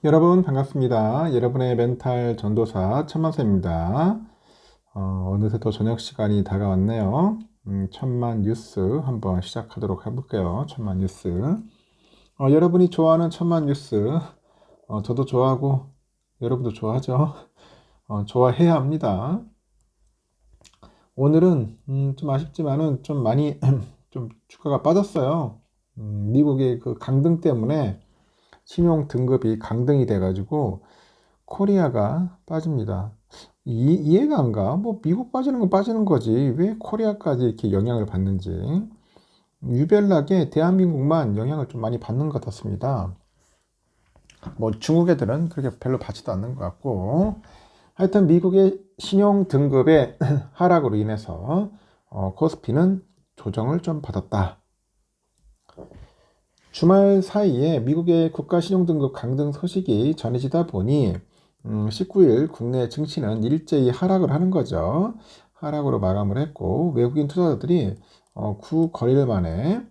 여러분 반갑습니다. 여러분의 멘탈 전도사 천만세입니다. 어느새 또 저녁 시간이 다가왔네요. 천만 뉴스 한번 시작하도록 해볼게요. 천만 뉴스. 여러분이 좋아하는 천만 뉴스, 저도 좋아하고 여러분도 좋아하죠. 좋아해야 합니다. 오늘은 좀 아쉽지만은 좀 많이 좀 주가가 빠졌어요. 미국의 그 강등 때문에 신용 등급이 강등이 돼가지고 코리아가 빠집니다. 이해가 안 가. 뭐 미국 빠지는 건 빠지는 거지. 왜 코리아까지 이렇게 영향을 받는지. 유별나게 대한민국만 영향을 좀 많이 받는 것 같습니다. 뭐 중국 애들은 그렇게 별로 받지도 않는 것 같고. 하여튼 미국의 신용 등급의 하락으로 인해서 코스피는 조정을 좀 받았다. 주말 사이에 미국의 국가신용등급 강등 소식이 전해지다 보니 19일 국내 증시는 일제히 하락을 하는 거죠. 하락으로 마감을 했고 외국인 투자자들이 9거래일 만에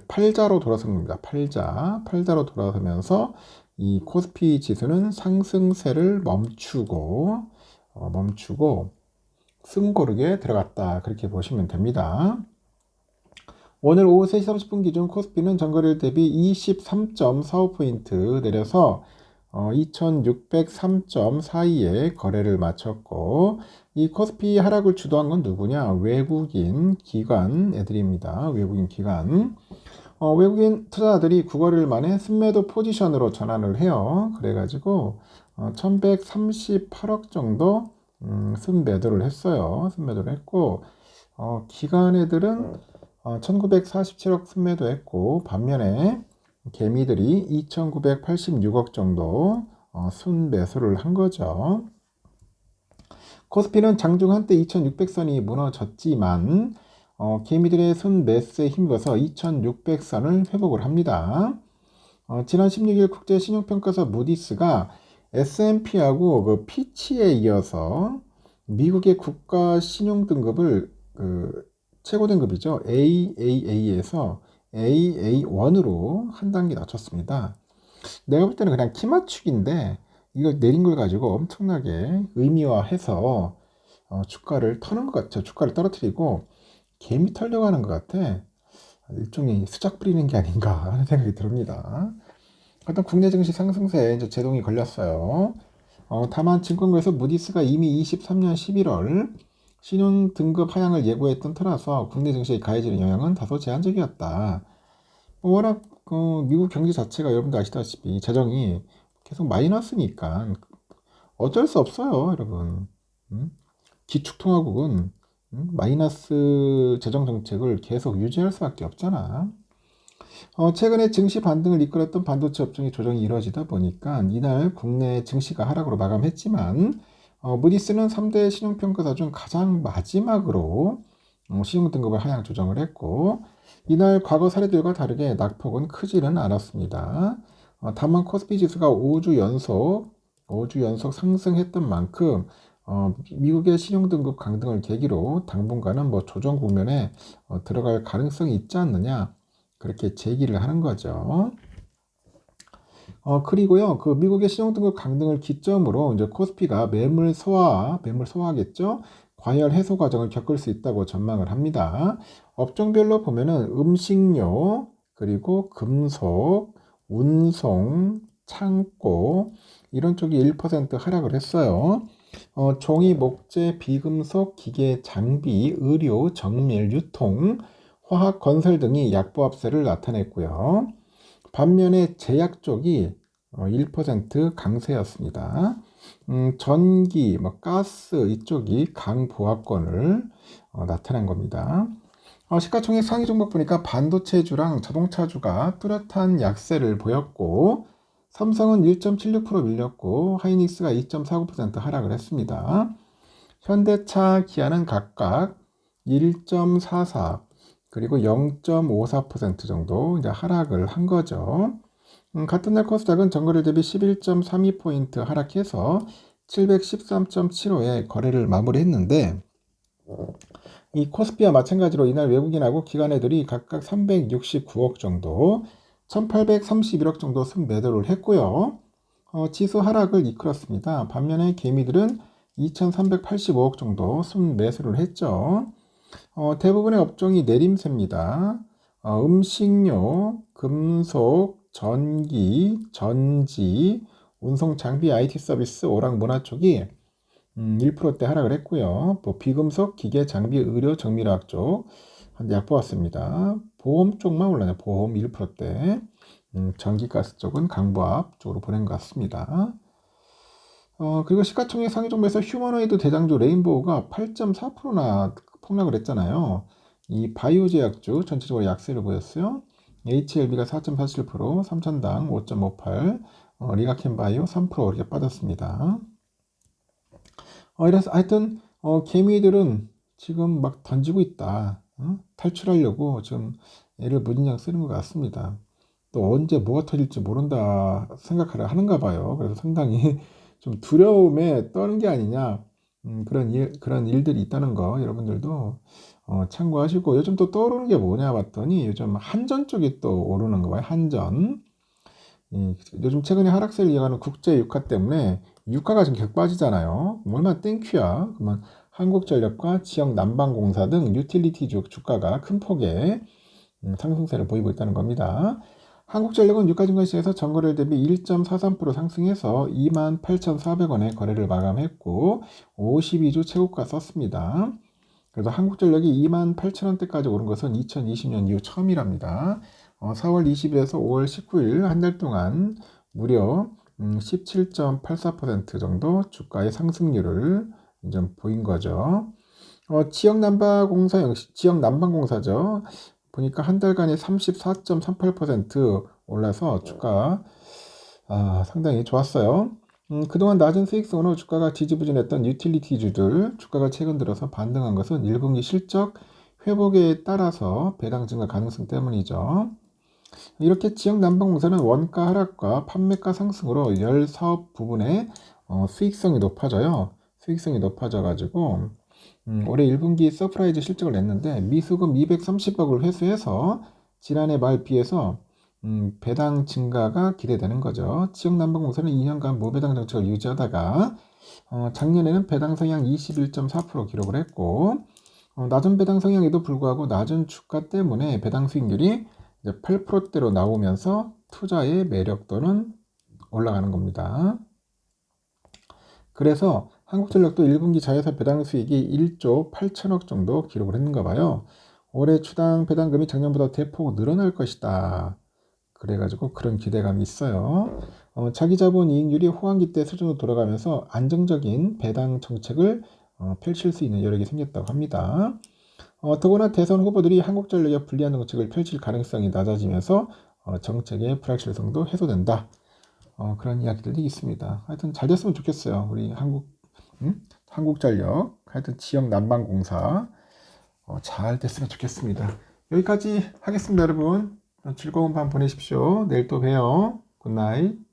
팔자로 돌아섭니다. 팔자로 돌아서면서 이 코스피 지수는 상승세를 멈추고 승고르게 들어갔다. 그렇게 보시면 됩니다. 오늘 오후 3시 30분 기준 코스피는 전거래일 대비 23.45포인트 내려서 2603.42에 거래를 마쳤고, 이 코스피 하락을 주도한 건 누구냐? 외국인 기관 애들입니다. 외국인 기관. 외국인 투자자들이 9거래일 만에 순매도 포지션으로 전환을 해요. 그래가지고 1138억 정도 순매도를 했어요. 순매도를 했고, 기관 애들은 1947억 순매도 했고, 반면에 개미들이 2986억 정도 순매수를 한 거죠. 코스피는 장중 한때 2600선이 무너졌지만 개미들의 순매수에 힘입어서 2600선을 회복을 합니다. 지난 16일 국제신용평가사 무디스가 S&P하고 그 피치에 이어서 미국의 국가 신용 등급을 최고 등급이죠. AAA에서 AA1으로 한 단계 낮췄습니다. 내가 볼 때는 그냥 키 맞추기인데 이걸 내린 걸 가지고 엄청나게 의미화해서 주가를 터는 것 같죠. 주가를 떨어뜨리고 개미 털려고 하는 것 같아. 일종의 수작 부리는 게 아닌가 하는 생각이 듭니다. 일단 국내 증시 상승세에 이제 제동이 걸렸어요. 다만 증권가에서 무디스가 이미 23년 11월 신용 등급 하향을 예고했던 터라서 국내 증시에 가해지는 영향은 다소 제한적이었다. 워낙 미국 경제 자체가 여러분도 아시다시피 재정이 계속 마이너스니까 어쩔 수 없어요, 여러분. 기축통화국은 마이너스 재정 정책을 계속 유지할 수밖에 없잖아. 최근에 증시 반등을 이끌었던 반도체 업종의 조정이 이루어지다 보니까 이날 국내 증시가 하락으로 마감했지만 무디스는 3대 신용평가사 중 가장 마지막으로 신용등급을 하향 조정을 했고 이날 과거 사례들과 다르게 낙폭은 크지는 않았습니다. 다만 코스피 지수가 5주 연속 상승했던 만큼 미국의 신용등급 강등을 계기로 당분간은 뭐 조정 국면에 들어갈 가능성이 있지 않느냐 그렇게 제기를 하는 거죠. 그리고요, 그 미국의 신용등급 강등을 기점으로 이제 코스피가 매물 소화겠죠? 과열 해소 과정을 겪을 수 있다고 전망을 합니다. 업종별로 보면은 음식료, 그리고 금속, 운송, 창고, 이런 쪽이 1% 하락을 했어요. 종이, 목재, 비금속, 기계, 장비, 의료, 정밀, 유통, 화학, 건설 등이 약보합세를 나타냈고요. 반면에 제약 쪽이 1% 강세였습니다. 전기, 가스 이쪽이 강보합권을 나타낸 겁니다. 시가총액 상위 종목 보니까 반도체주랑 자동차주가 뚜렷한 약세를 보였고 삼성은 1.76% 밀렸고 하이닉스가 2.49% 하락을 했습니다. 현대차, 기아는 각각 1.44 그리고 0.54% 정도 이제 하락을 한 거죠. 같은 날 코스닥은 전거래일 대비 11.32포인트 하락해서 713.75에 거래를 마무리했는데 이 코스피와 마찬가지로 이날 외국인하고 기관애들이 각각 369억 정도, 1831억 정도 순매도를 했고요. 지수 하락을 이끌었습니다. 반면에 개미들은 2,385억 정도 순매수를 했죠. 대부분의 업종이 내림세입니다. 음식료, 금속, 전기, 전지, 운송 장비, IT 서비스, 오락 문화 쪽이 1%대 하락을 했고요. 뭐 비금속, 기계, 장비, 의료, 정밀화학 쪽 한 약보았습니다. 보험 쪽만 올라요. 보험 1%대. 전기가스 쪽은 강보합 쪽으로 보낸 것 같습니다. 그리고 시가총액 상위 종목에서 휴머노이드 대장주 레인보우가 8.4%나 폭락을 했잖아요. 이 바이오 제약주 전체적으로 약세를 보였어요. HLB가 4.47%, 삼천당 5.58, 리가켄 바이오 3% 이렇게 빠졌습니다. 이래서 하여튼 개미들은 지금 막 던지고 있다. 탈출하려고 지금 애를 무진장 쓰는 것 같습니다. 또 언제 뭐가 터질지 모른다 생각하려 하는가 봐요. 그래서 상당히 좀 두려움에 떠는 게 아니냐, 그런 일들이 있다는 거 여러분들도 참고하시고, 요즘 또 떠오르는 게 뭐냐 봤더니 요즘 한전 쪽이 또 오르는 거 봐요. 한전. 요즘 최근에 하락세를 이어가는 국제 유가 때문에 유가가 지금 계속 빠지잖아요. 얼마나 땡큐야. 그러면 한국전력과 지역 난방공사 등 유틸리티 주가가 큰 폭의 상승세를 보이고 있다는 겁니다. 한국전력은 유가증권시장에서 전거래일 대비 1.43% 상승해서 28,400원에 거래를 마감했고 52주 최고가 썼습니다. 그래서 한국전력이 28,000원대까지 오른 것은 2020년 이후 처음이랍니다. 4월 20일에서 5월 19일 한 달 동안 무려 17.84% 정도 주가의 상승률을 좀 보인 거죠. 지역 난방공사죠. 보니까 한 달간에 34.38% 올라서 주가 상당히 좋았어요. 그동안 낮은 수익성으로 주가가 지지부진했던 유틸리티주들 주가가 최근 들어서 반등한 것은 1분기 실적 회복에 따라서 배당 증가 가능성 때문이죠. 이렇게 지역 난방공사는 원가 하락과 판매가 상승으로 열 사업 부분의 수익성이 높아져요. 수익성이 높아져가지고 올해 1분기 서프라이즈 실적을 냈는데 미수금 230억을 회수해서 지난해 말 비해서 배당 증가가 기대되는 거죠. 지역난방공사는 2년간 무배당 정책을 유지하다가 작년에는 배당 성향 21.4% 기록을 했고 낮은 배당 성향에도 불구하고 낮은 주가 때문에 배당 수익률이 이제 8%대로 나오면서 투자의 매력도는 올라가는 겁니다. 그래서 한국전력도 1분기 자회사 배당 수익이 1조 8천억 정도 기록을 했는가 봐요. 올해 추당 배당금이 작년보다 대폭 늘어날 것이다. 그래가지고 그런 기대감이 있어요. 자기 자본 이익률이 호황기 때 수준으로 돌아가면서 안정적인 배당 정책을 펼칠 수 있는 여력이 생겼다고 합니다. 더구나 대선 후보들이 한국전력에 불리한 정책을 펼칠 가능성이 낮아지면서 정책의 불확실성도 해소된다. 그런 이야기들이 있습니다. 하여튼 잘 됐으면 좋겠어요. 우리 한국전력, 하여튼 지역 난방공사 잘 됐으면 좋겠습니다. 여기까지 하겠습니다, 여러분. 즐거운 밤 보내십시오. 내일 또 봬요. 굿나잇.